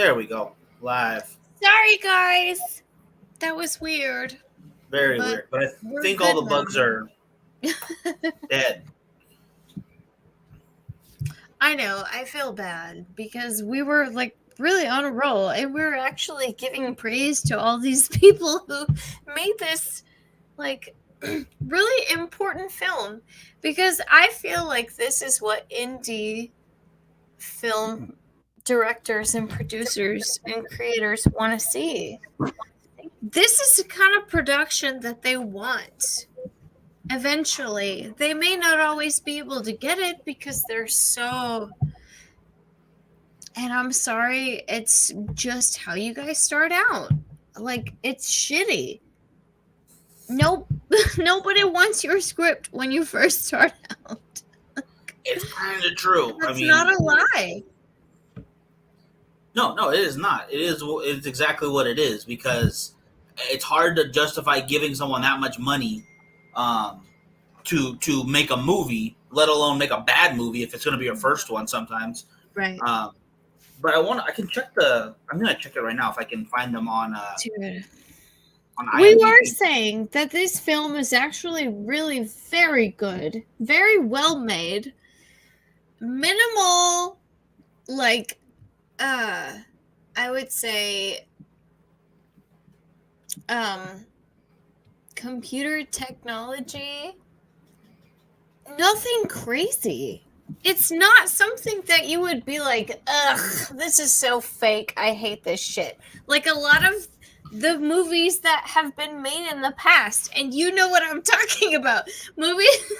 There we go. Live. Sorry, guys. That was weird. Very But weird. But I we're think all good the bugs now. are dead. I know. I feel bad because we were like really on a roll and we were actually giving praise to all these people who made this like really important film, because I feel like this is what indie film directors and producers and creators want to see. This is the kind of production that they want. Eventually, they may not always be able to get it because they're so, and I'm sorry, it's just how you guys start out. Like, it's shitty. Nope. Nobody wants your script when you first start out. It's kind of true. That's not a lie. No, it is not. It's exactly what it is, because it's hard to justify giving someone that much money to make a movie, let alone make a bad movie if it's going to be your first one sometimes. Right. But I can check I'm going to check it right now if I can find them on IMDb. We were saying that this film is actually really very good, very well made, minimal, like, I would say, computer technology, nothing crazy. It's not something that you would be like, ugh, this is so fake, I hate this shit. Like a lot of the movies that have been made in the past, and you know what I'm talking about. Movies.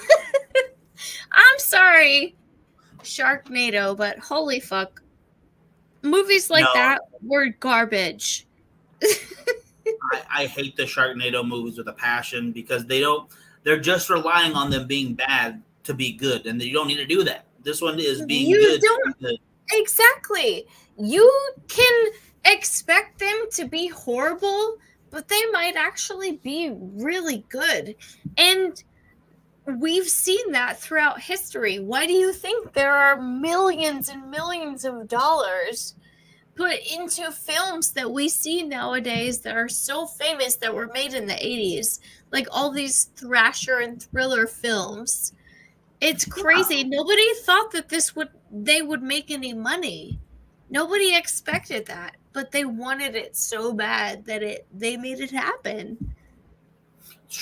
I'm sorry, Sharknado, but holy fuck. Movies like that were garbage. I hate the Sharknado movies with a passion, because they're just relying on them being bad to be good, and you don't need to do that. This one is being good. Exactly. You can expect them to be horrible, but they might actually be really good. And we've seen that throughout history. Why do you think there are millions and millions of dollars put into films that we see nowadays that are so famous that were made in the 80s? Like all these thrasher and thriller films. It's crazy. Yeah. Nobody thought that they would make any money. Nobody expected that, but they wanted it so bad that they made it happen. It's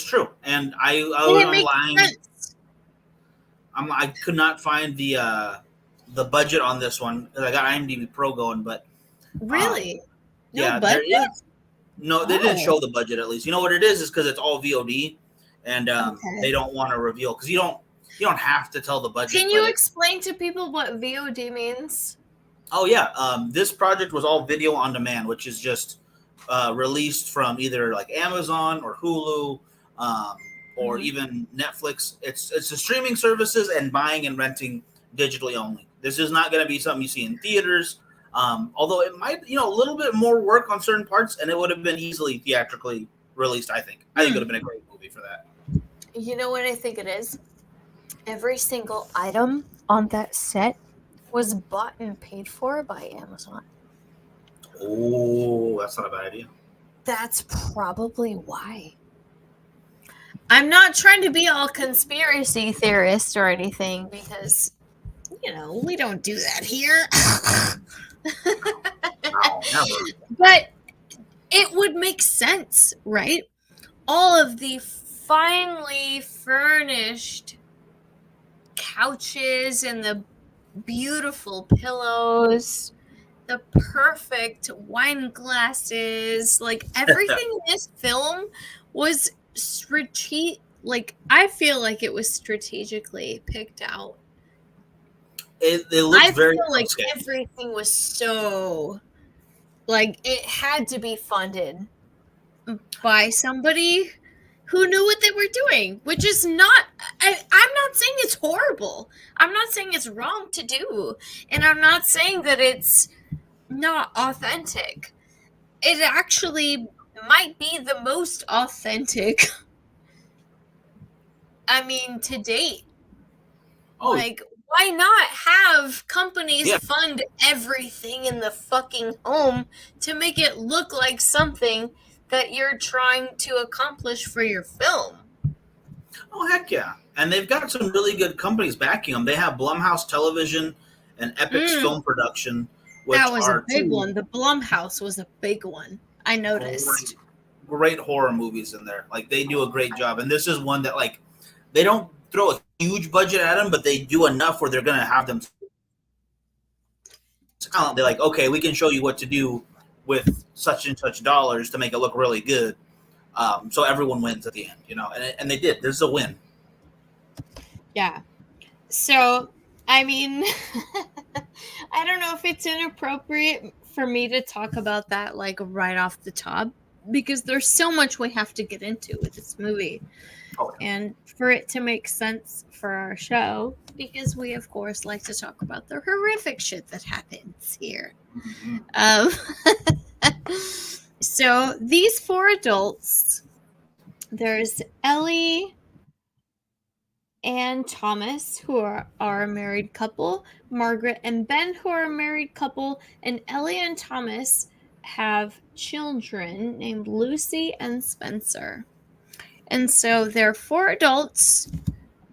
true. And I'm lying. I could not find the budget on this one, because I got IMDb Pro going, but really, budget? No, they didn't show the budget. At least, you know what it is because it's all VOD, and they don't want to reveal, because you don't have to tell the budget. Can you explain to people what VOD means? Oh yeah, this project was all video on demand, which is just released from either like Amazon or Hulu, or even Netflix. It's the streaming services and buying and renting digitally only. This is not going to be something you see in theaters. Although it might, a little bit more work on certain parts, and it would have been easily theatrically released. I think it would have been a great movie for that. You know what I think it is? Every single item on that set was bought and paid for by Amazon. Oh, that's not a bad idea. That's probably why. I'm not trying to be all conspiracy theorist or anything, because, we don't do that here. But it would make sense, right? All of the finely furnished couches and the beautiful pillows, the perfect wine glasses, like everything in this film was I feel like it was strategically picked out. It looks very. I feel like everything was so, it had to be funded by somebody who knew what they were doing, which is not, I'm not saying it's horrible. I'm not saying it's wrong to do. And I'm not saying that it's not authentic. It actually might be the most authentic, to date. why not have companies Yeah. fund everything in the fucking home to make it look like something that you're trying to accomplish for your film? Oh heck yeah! And they've got some really good companies backing them. They have Blumhouse Television and Epix Mm, Film Production, that which was a are big two one. The Blumhouse was a big one. I noticed. great horror movies in there. Like they do a great job. And this is one that like they don't throw a huge budget at them, but they do enough where they're gonna have them talent. They're like, okay, we can show you what to do with such and such dollars to make it look really good. So everyone wins at the end, you know, and they did. This is a win. Yeah. So, I mean, I don't know if it's inappropriate for me to talk about that like right off the top because there's so much we have to get into with this movie. Oh, And for it to make sense for our show, because we, of course, like to talk about the horrific shit that happens here. mm-hmm. So these four adults, there's Ellie and Thomas, who are a married couple, Margaret and Ben, who are a married couple, and Ellie and Thomas have children named Lucy and Spencer. And so there are four adults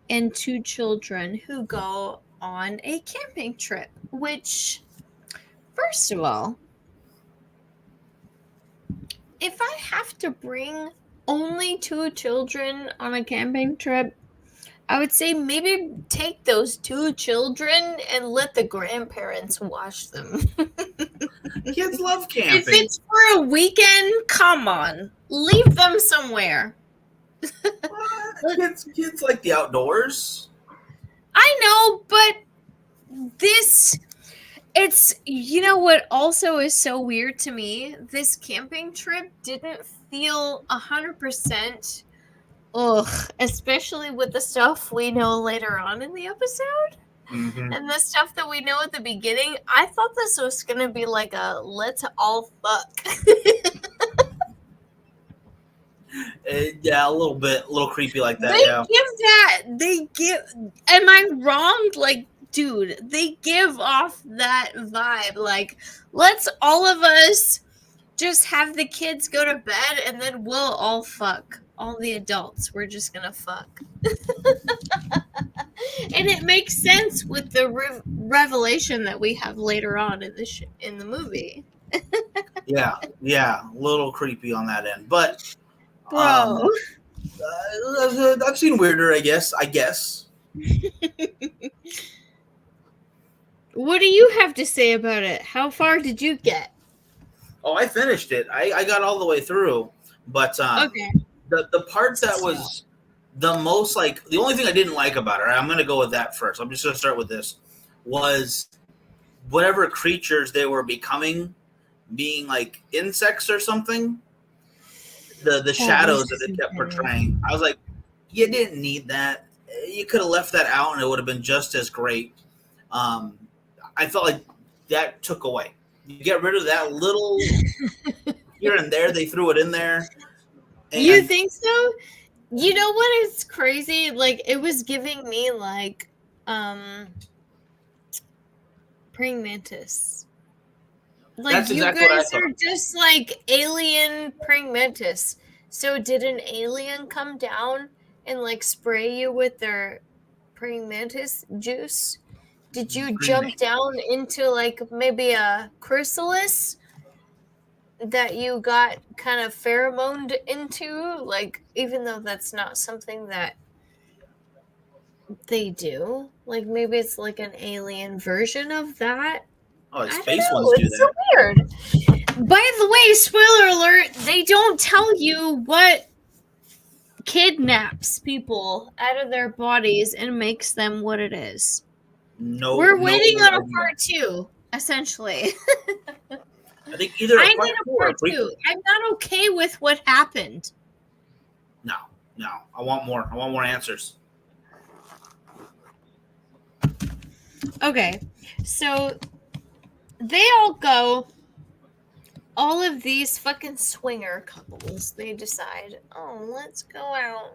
and two children who go on a camping trip, which, first of all, if I have to bring only two children on a camping trip, I would say maybe take those two children and let the grandparents watch them. Kids love If camping. it's for a weekend, come on, leave them somewhere. Kids like the outdoors. I know, but it's, you know what also is so weird to me? This camping trip didn't feel 100%. Ugh, especially with the stuff we know later on in the episode. Mm-hmm. And the stuff that we know at the beginning. I thought this was going to be like a let's all fuck. Yeah, a little creepy like that. They give, am I wrong? Like, dude, they give off that vibe. Like, let's all of us just have the kids go to bed and then we'll all fuck. All the adults, we're just gonna fuck. And it makes sense with the revelation that we have later on in the movie. Yeah, a little creepy on that end, but Bro. I've seen weirder, I guess. What do you have to say about it? How far did you get? Oh, I finished it. I got all the way through, but Okay. The part that was the most like the only thing I didn't like about it, I'm going to go with that first. I'm just going to start with this, was whatever creatures they were becoming, being like insects or something. The shadows that they kept portraying. I was like, you didn't need that. You could have left that out and it would have been just as great. I felt like that took away. You get rid of that little here and there. They threw it in there. You think so? You know what is crazy? Like, it was giving me like praying mantis. Like, that's exactly you guys are just like alien praying mantis. So did an alien come down and like spray you with their praying mantis juice? Did you jump down into like maybe a chrysalis that you got kind of pheromoned into? Like, even though that's not something that they do, like maybe it's like an alien version of that. Oh, space ones do that. It's so weird. By the way, spoiler alert, they don't tell you what kidnaps people out of their bodies and makes them what it is. No, we're waiting on a part 2, essentially. I think either I need a part 2. I'm not okay with what happened. No. I want more. I want more answers. Okay, so they all go. All of these fucking swinger couples, they decide, oh, let's go out.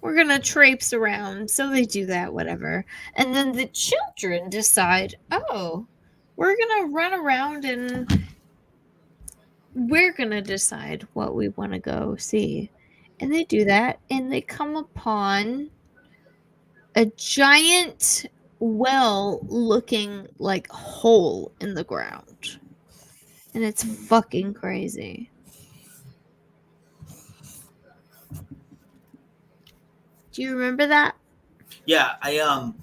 we're gonna traipse around. So they do that, whatever. And then the children decide, oh, we're gonna run around and we're gonna decide what we want to go see. And they do that, and they come upon a giant well looking like hole in the ground. And it's fucking crazy. Do you remember that? Yeah, I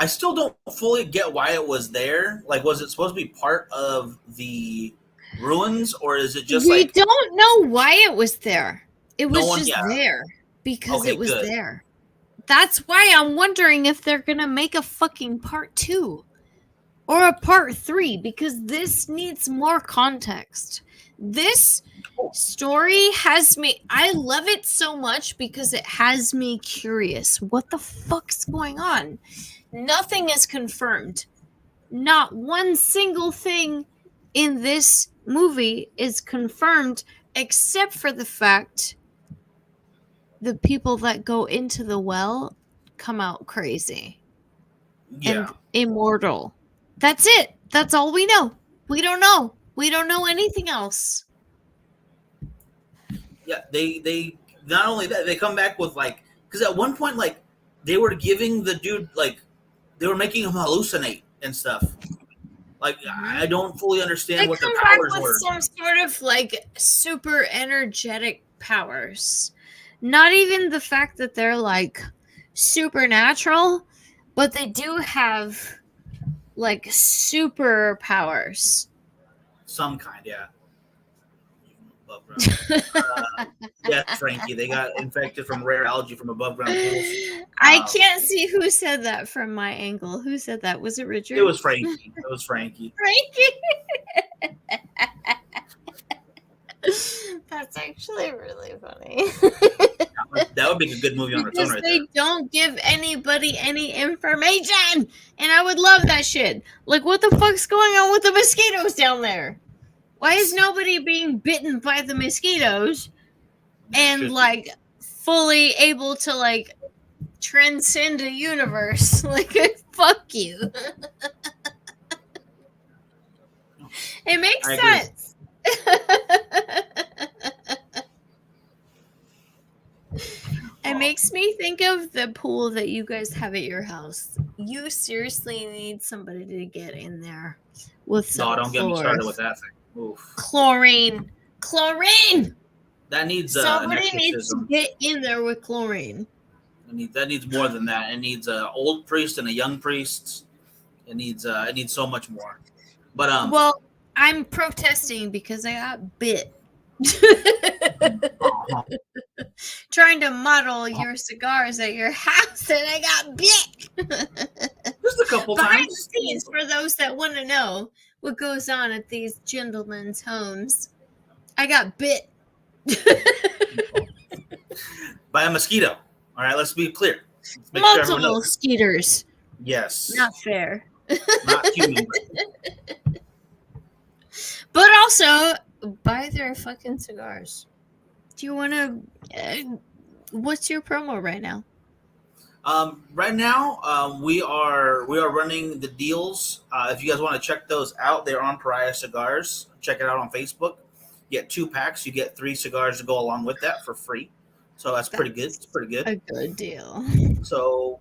still don't fully get why it was there. Like, was it supposed to be part of the ruins, or is it just We like don't know why it was there. It was just yeah. there because Okay, it was good. there. That's why I'm wondering if they're gonna make a fucking part 2 or a part 3, because this needs more context. This story has me, I love it so much because it has me curious. What the fuck's going on? Nothing is confirmed. Not one single thing in this movie is confirmed, except for the fact the people that go into the well come out crazy Yeah. and immortal. That's it. That's all we know. We don't know. We don't know anything else. Yeah, they not only that, they come back with like, because at one point, like, they were giving the dude, like, they were making him hallucinate and stuff. Like, I don't fully understand They what their come back powers with were. some sort of like super energetic powers. Not even the fact that they're like supernatural, but they do have like superpowers. Some kind, yeah. Above ground. Yeah, Frankie. They got infected from rare algae from above ground pools. I can't see who said that from my angle. Who said that? Was it Richard? It was Frankie. It was Frankie. Frankie. That's actually really funny. That would be a good movie on its own, Because right they there. don't give anybody any information, and I would love that shit. Like, what the fuck's going on with the mosquitoes down there? Why is nobody being bitten by the mosquitoes and like fully able to like transcend a universe? Like, fuck you. It makes sense. It makes me think of the pool that you guys have at your house. You seriously need somebody to get in there with some No, don't get me started with that thing. Oof. Chlorine. That needs Somebody an needs to exorcism. get in there with chlorine. That needs more than that. It needs an old priest and a young priest. It needs so much more. But well, I'm protesting because I got bit. Trying to model your cigars at your house, and I got bit. Just a couple Behind times. the scenes, for those that want to know what goes on at these gentlemen's homes, I got bit. By a mosquito. All right, let's be clear. Let's make sure everyone Multiple knows. skeeters. Yes. Not fair. Not human. But also, buy their fucking cigars. Do you want to? What's your promo right now? Right now, we are running the deals. If you guys want to check those out, they're on Pariah Cigars. Check it out on Facebook. You get 2 packs. You get 3 cigars to go along with that for free. So that's pretty good. It's pretty good. A good deal. So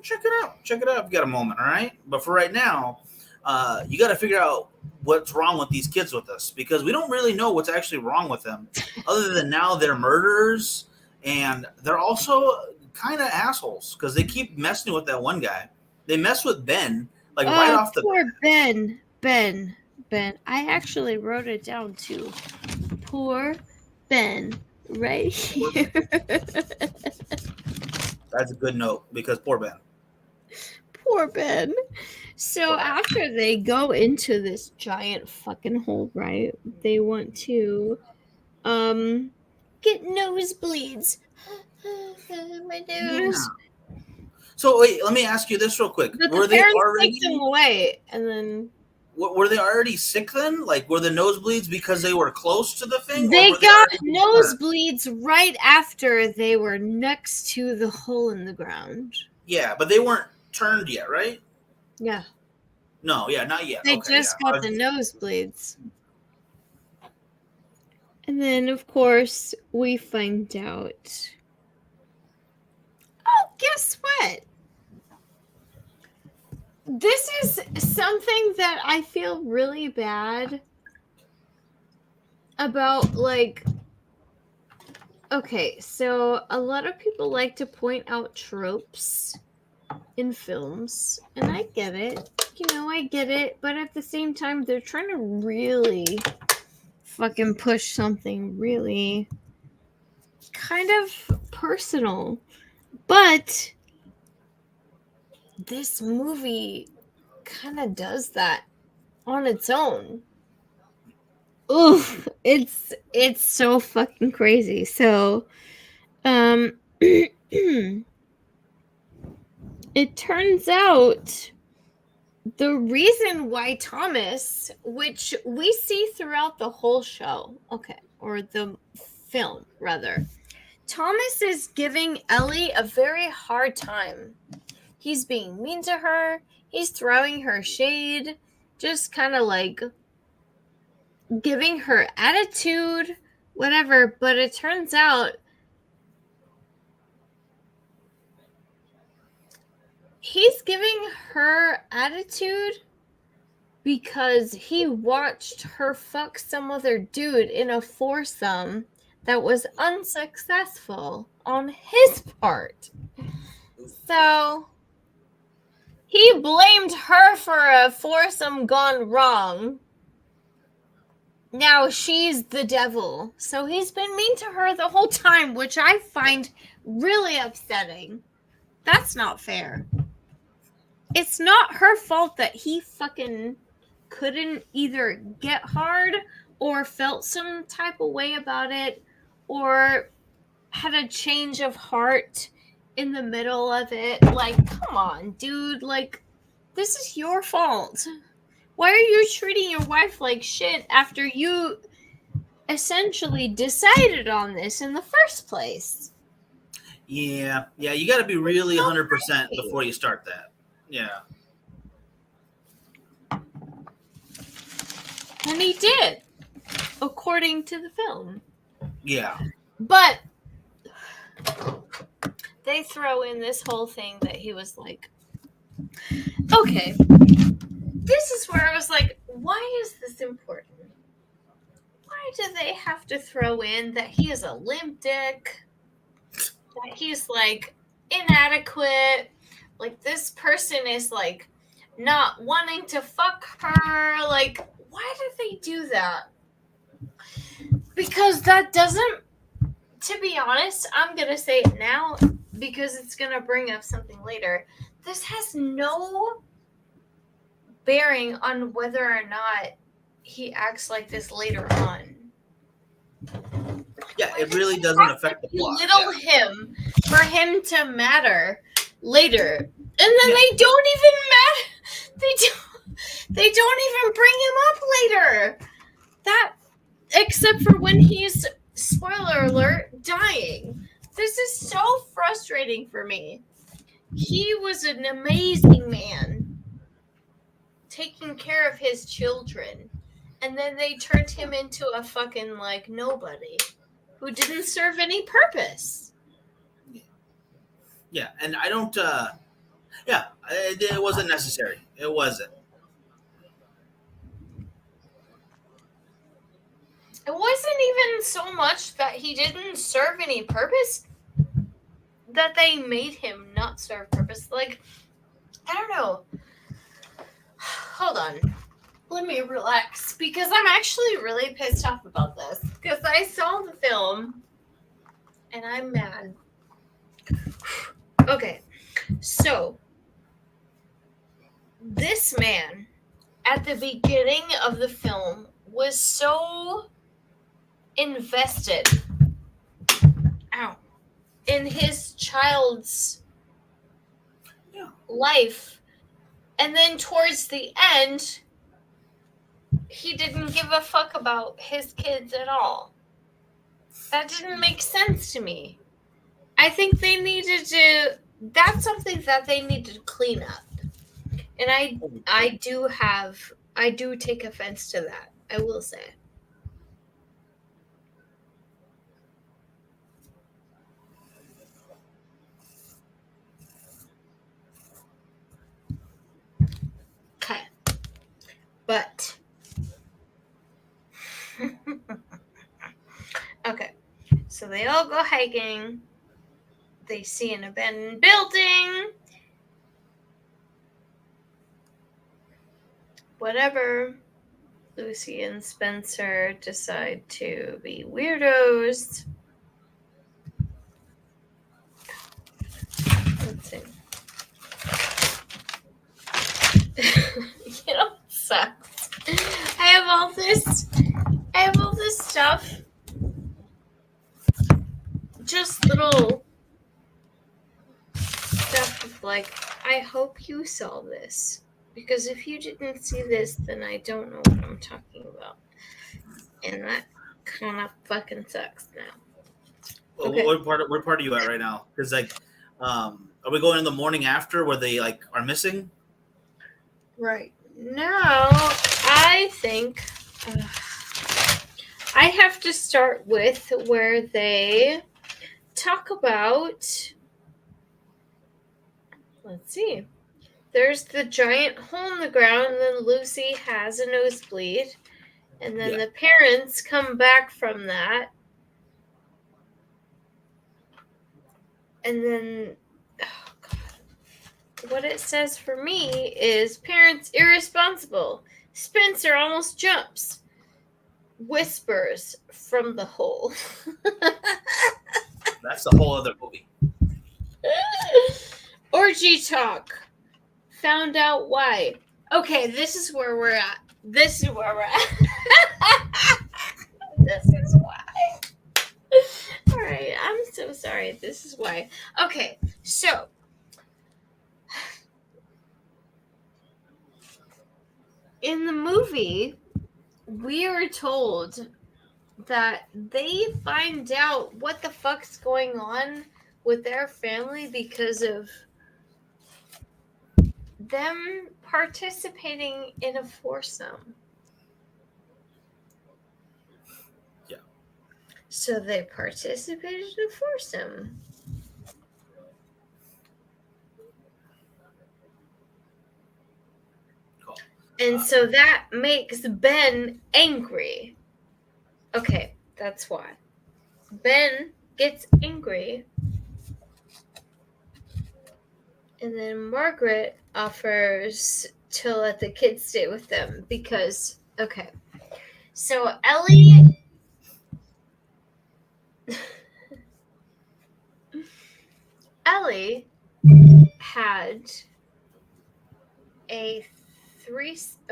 check it out. Check it out if you got a moment. All right. But for right now, you got to figure out what's wrong with these kids with us, because we don't really know what's actually wrong with them, other than now they're murderers, and they're also kind of assholes because they keep messing with that one guy. They mess with Ben like right off the poor Ben. I actually wrote it down too. Poor Ben, right here. That's a good note, because poor Ben. Poor Ben. So after they go into this giant fucking hole, right? They want to get nosebleeds. My nose. So wait, let me ask you this real quick. But Were the they parents already take them away, and then were they already sick then? Like, were the nosebleeds because they were close to the thing? They or got already nosebleeds right after they were next to the hole in the ground. Yeah, but they weren't turned yet, right? Yeah. No, yeah, not yet. They Okay, just yeah. got the nosebleeds. And then, of course, we find out. Oh, guess what? This is something that I feel really bad about. Like, okay, so a lot of people like to point out tropes in films, and I get it. I get it. But at the same time, they're trying to really fucking push something really kind of personal. But this movie kind of does that on its own. Oof, it's so fucking crazy. So, it turns out the reason why Thomas, which we see throughout the whole show, or the film rather, Thomas is giving Ellie a very hard time. He's being mean to her. He's throwing her shade, just kind of like giving her attitude, whatever. But it turns out he's giving her attitude because he watched her fuck some other dude in a foursome that was unsuccessful on his part. So he blamed her for a foursome gone wrong. Now she's the devil. So he's been mean to her the whole time, which I find really upsetting. That's not fair. It's not her fault that he fucking couldn't either get hard or felt some type of way about it or had a change of heart in the middle of it. Like, come on, dude. Like, this is your fault. Why are you treating your wife like shit after you essentially decided on this in the first place? Yeah, you got to be really 100% before you start that. Yeah. And he did, according to the film. Yeah. But they throw in this whole thing that he was like, okay, this is where I was like, why is this important? Why do they have to throw in that he is a limp dick? That he's like inadequate? Like, this person is like not wanting to fuck her? Like, why did they do that? Because that doesn't, to be honest, I'm going to say it now because it's going to bring up something later. This has no bearing on whether or not he acts like this later on. Yeah, it really doesn't affect the plot. Belittle him for him to matter later. And then they don't even matter. They don't even bring him up later. That, except for when he's, spoiler alert, dying. This is so frustrating for me. He was an amazing man, taking care of his children, and then they turned him into a fucking, like, nobody who didn't serve any purpose. Yeah, and I don't, it wasn't necessary. It wasn't. It wasn't even so much that he didn't serve any purpose, that they made him not serve purpose. Like, I don't know. Hold on. Let me relax, because I'm actually really pissed off about this. Because I saw the film, and I'm mad. Okay, so this man, at the beginning of the film, was so invested in his child's life, and then towards the end he didn't give a fuck about his kids at all. That didn't make sense to me. I think they needed to. That's something that they needed to clean up. And I do take offense to that. I will say. Okay. But okay. So they all go hiking. They see an abandoned building. Whatever. Lucy and Spencer decide to be weirdos. Let's see. You know what sucks? I have all this stuff. Just little stuff of like, I hope you saw this. Because if you didn't see this, then I don't know what I'm talking about. And that kind of fucking sucks now. Well, Okay. what part are you at right now? Because like, are we going in the morning after where they like are missing? Right now, I think I have to start with where they talk about. Let's see. There's the giant hole in the ground, and then Lucy has a nosebleed. And then the parents come back from that. And then, oh God. What it says for me is parents irresponsible. Spencer almost jumps. Whispers from the hole. That's a whole other movie. Orgy talk. Found out why. Okay, this is where we're at. This is where we're at. This is why. All right, I'm so sorry. This is why. Okay, so in the movie, we are told that they find out what the fuck's going on with their family because of them participating in a foursome. Yeah. So they participated in a foursome. Cool. And so that makes Ben angry. Okay, that's why. Ben gets angry. And then Margaret offers to let the kids stay with them because, okay. So Ellie had a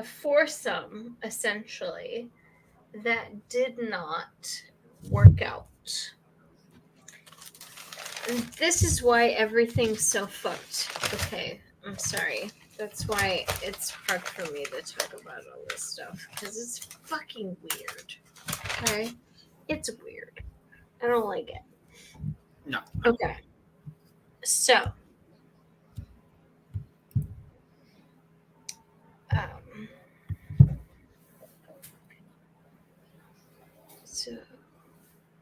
foursome, essentially, that did not work out. And this is why everything's so fucked. Okay, I'm sorry. That's why it's hard for me to talk about all this stuff. Because it's fucking weird. Okay? It's weird. I don't like it. No. Okay. So.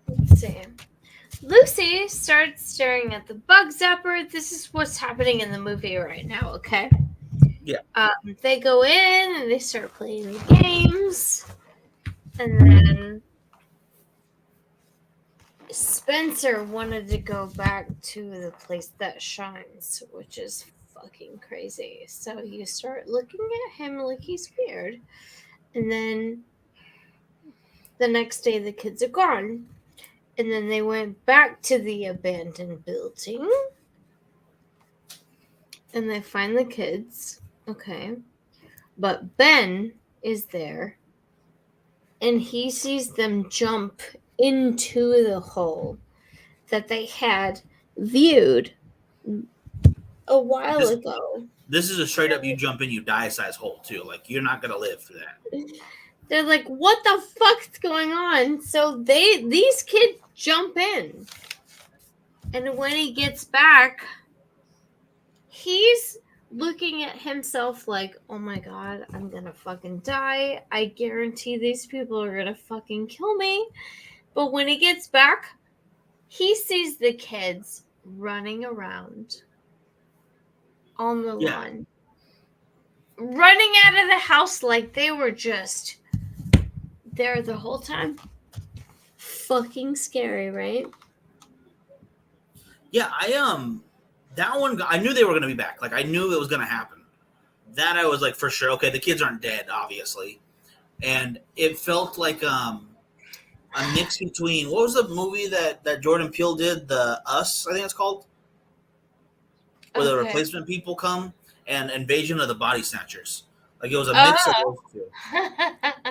Let's see. Lucy starts staring at the bug zapper. This is what's happening in the movie right now, okay? Yeah. They go in and they start playing the games. And then Spencer wanted to go back to the place that shines, which is fucking crazy. So you start looking at him like he's weird. And then the next day the kids are gone. And then they went back to the abandoned building. And they find the kids. Okay. But Ben is there. And he sees them jump into the hole that they had viewed a while ago. This is a straight up you jump in, you die size hole too. Like you're not gonna live through that. They're like, what the fuck's going on? So these kids jump in. And when he gets back, he's looking at himself like, oh my god, I'm gonna fucking die. I guarantee these people are gonna fucking kill me. But when he gets back, he sees the kids running around on the lawn, running out of the house like they were just there the whole time. Fucking scary, right? Yeah, that one, I knew they were going to be back. Like, I knew it was going to happen. That I was like, for sure. Okay, the kids aren't dead, obviously. And it felt like a mix between, what was the movie that Jordan Peele did? The Us, I think it's called. Where the replacement people come, and Invasion of the Body Snatchers. Like, it was a mix of those two.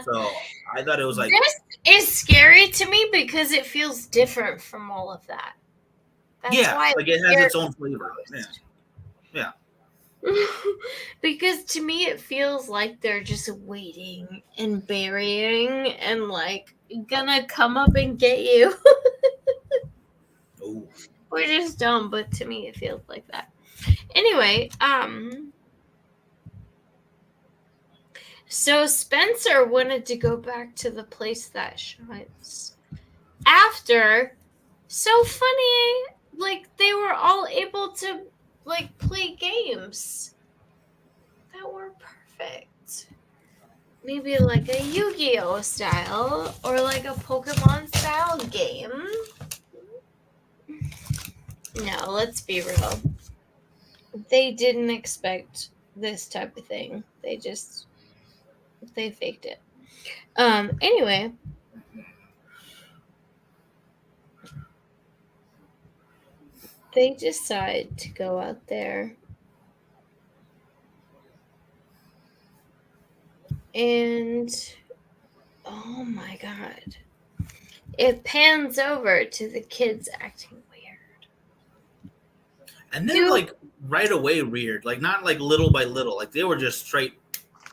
So I thought it was like, this is scary to me because it feels different from all of that. That's why like it has its own flavor. Yeah. Because to me it feels like they're just waiting and burying and like gonna come up and get you. Ooh. We're just dumb, but to me it feels like that. Anyway, so Spencer wanted to go back to the place that shuts after. So funny, like they were all able to like play games that were perfect. Maybe like a Yu-Gi-Oh style or like a Pokemon style game. No, let's be real. They didn't expect this type of thing. They faked it. Anyway. They decide to go out there and oh my god. It pans over to the kids acting weird. And then like right away weird. Like not like little by little. Like they were just straight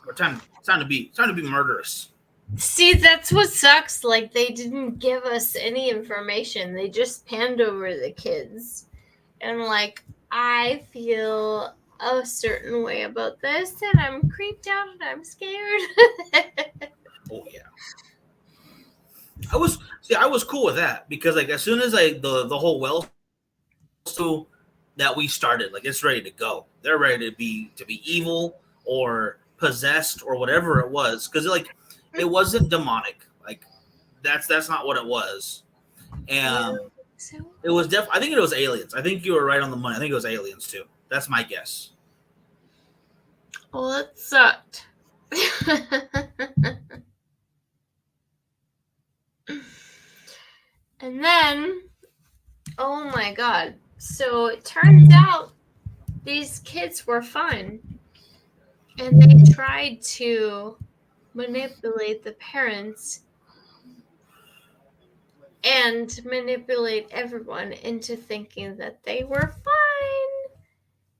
it's time to be murderous. See, that's what sucks. Like they didn't give us any information. They just panned over the kids. And like, I feel a certain way about this, and I'm creeped out and I'm scared. Oh yeah. I was cool with that because like as soon as the whole well so that we started, like it's ready to go. They're ready to be evil or possessed or whatever it was. Because like it wasn't demonic. Like that's not what it was. And it was I think it was aliens. I think you were right on the money. I think it was aliens too. That's my guess. Well, it sucked. And then, oh my god. So it turns out these kids were fun. And they tried to manipulate the parents and manipulate everyone into thinking that they were fine,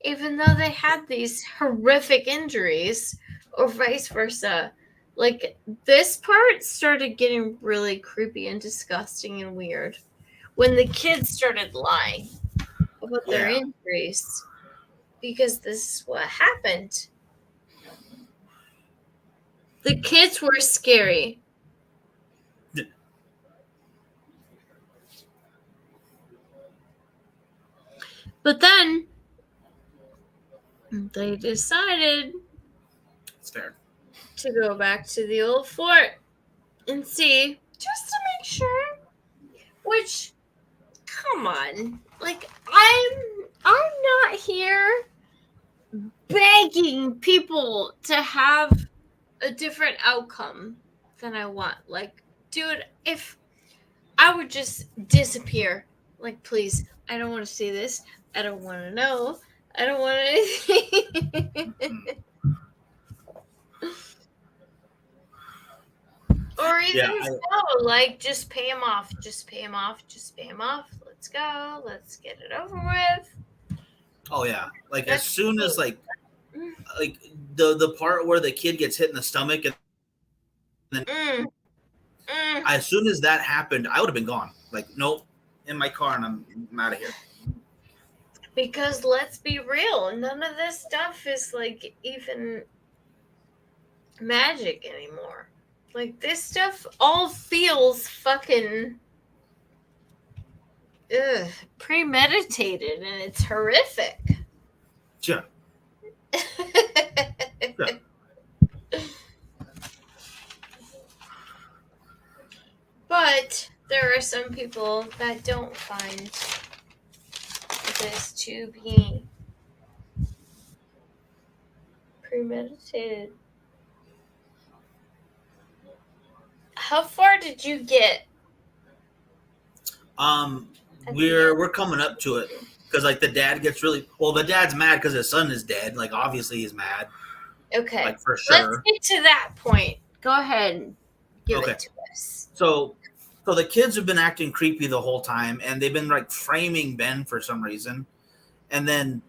even though they had these horrific injuries, or vice versa. Like, this part started getting really creepy and disgusting and weird when the kids started lying about their injuries, because this is what happened. The kids were scary. But then they decided to go back to the old fort and see, just to make sure. Which, come on, like I'm not here begging people to have a different outcome than I want. Like, dude, if I would just disappear, like, please, I don't want to see this. I don't want to know. I don't want anything. Or even like, just pay him off. Just pay him off. Just pay him off. Let's go. Let's get it over with. Oh, yeah. Like, as soon as, like the part where the kid gets hit in the stomach and then Mm, mm. as soon as that happened, I would have been gone. Like, nope, in my car, and I'm out of here. Because let's be real, none of this stuff is like even magic anymore. Like this stuff all feels fucking premeditated, and it's horrific. Sure. Yeah. But there are some people that don't find this to be premeditated. How far did you get? We're coming up to it because like the dad gets really well. The dad's mad because his son is dead. Like obviously he's mad. Okay, Like for sure. Let's get to that point. Go ahead and give Okay. it to us. So the kids have been acting creepy the whole time, and they've been like framing Ben for some reason, and then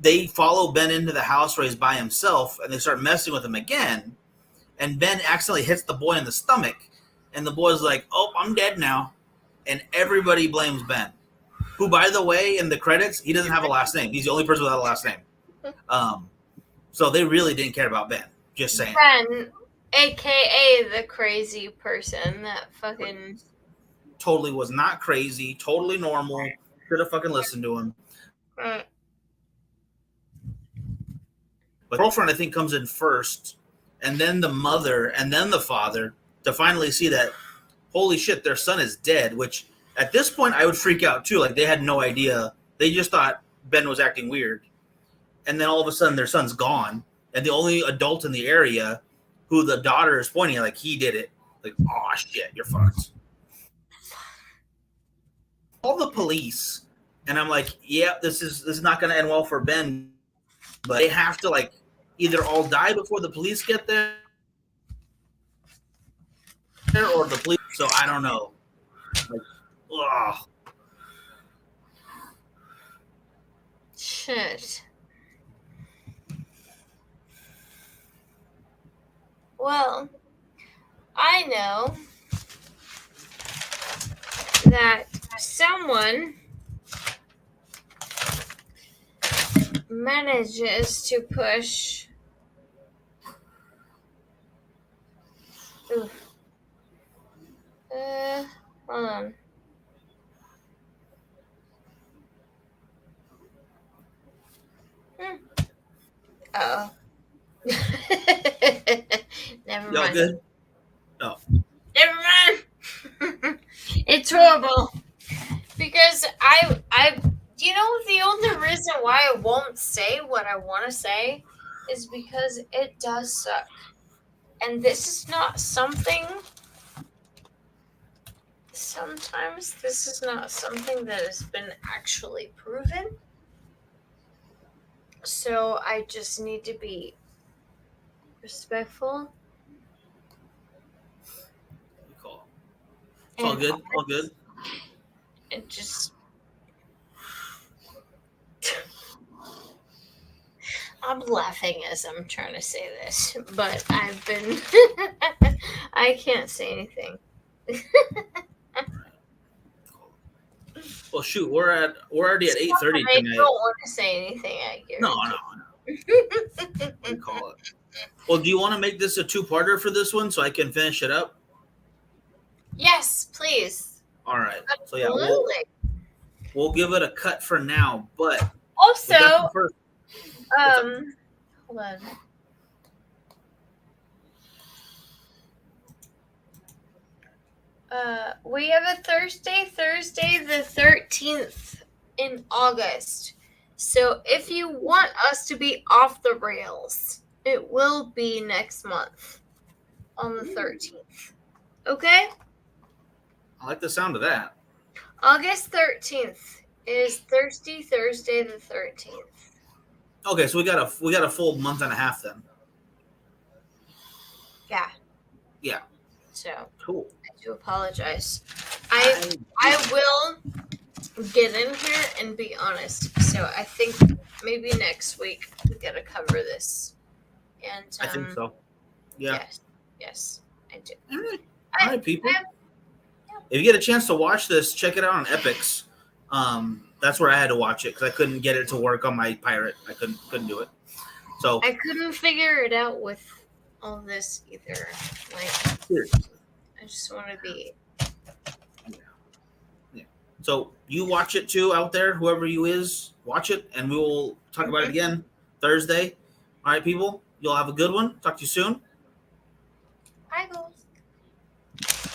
they follow Ben into the house where he's by himself, and they start messing with him again. And Ben accidentally hits the boy in the stomach, and the boy's like, "Oh, I'm dead now," and everybody blames Ben, who, by the way, in the credits, he doesn't have a last name. He's the only person without a last name. So they really didn't care about Ben. Just saying. Ben, aka the crazy person that fucking totally was not crazy, totally normal. Should have fucking listened to him. Right. But girlfriend, I think, comes in first, and then the mother, and then the father, to finally see that, holy shit, their son is dead, which at this point I would freak out too. Like they had no idea. They just thought Ben was acting weird. And then all of a sudden their son's gone. And the only adult in the area who the daughter is pointing at, like, he did it. Like, oh shit, you're fucked. All the police, and I'm like, yeah, this is not gonna end well for Ben. But they have to like either all die before the police get there, or the police. So I don't know. Like, ugh. shit. Well, I know that someone manages to push. Oof. Hold on. Oh. Never Y'all mind. good? No. Never mind. It's horrible. Because you know, the only reason why I won't say what I want to say is because it does suck. And this is not something. Sometimes this is not something that has been actually proven. So I just need to be respectful. It's all good. All good. And just. I'm laughing as I'm trying to say this, but I've been. I can't say anything. Well, shoot, we're already at 8:30 I tonight. don't want to say anything. I guarantee. No. We call it. Well, do you want to make this a two-parter for this one so I can finish it up? Yes, please. All right. So yeah, Absolutely. we'll give it a cut for now, but Also, first. hold on. We have a Thursday the 13th in August. So if you want us to be off the rails, it will be next month on the 13th. Okay? I like the sound of that. August 13th is Thursday the 13th. Okay, so we got a full month and a half then. Yeah. Yeah. So Cool. I do apologize. I will get in here and be honest. So I think maybe next week we gotta cover this. And I think so. Yeah. Yes. I do. All right, people. If you get a chance to watch this, check it out on Epix. That's where I had to watch it because I couldn't get it to work on my pirate. I couldn't do it. So I couldn't figure it out with all this either. Like, seriously. I just want to be. Yeah. So you watch it too out there, whoever you is, watch it, and we will talk about it again Thursday. All right, people. You'll have a good one. Talk to you soon. Bye, guys.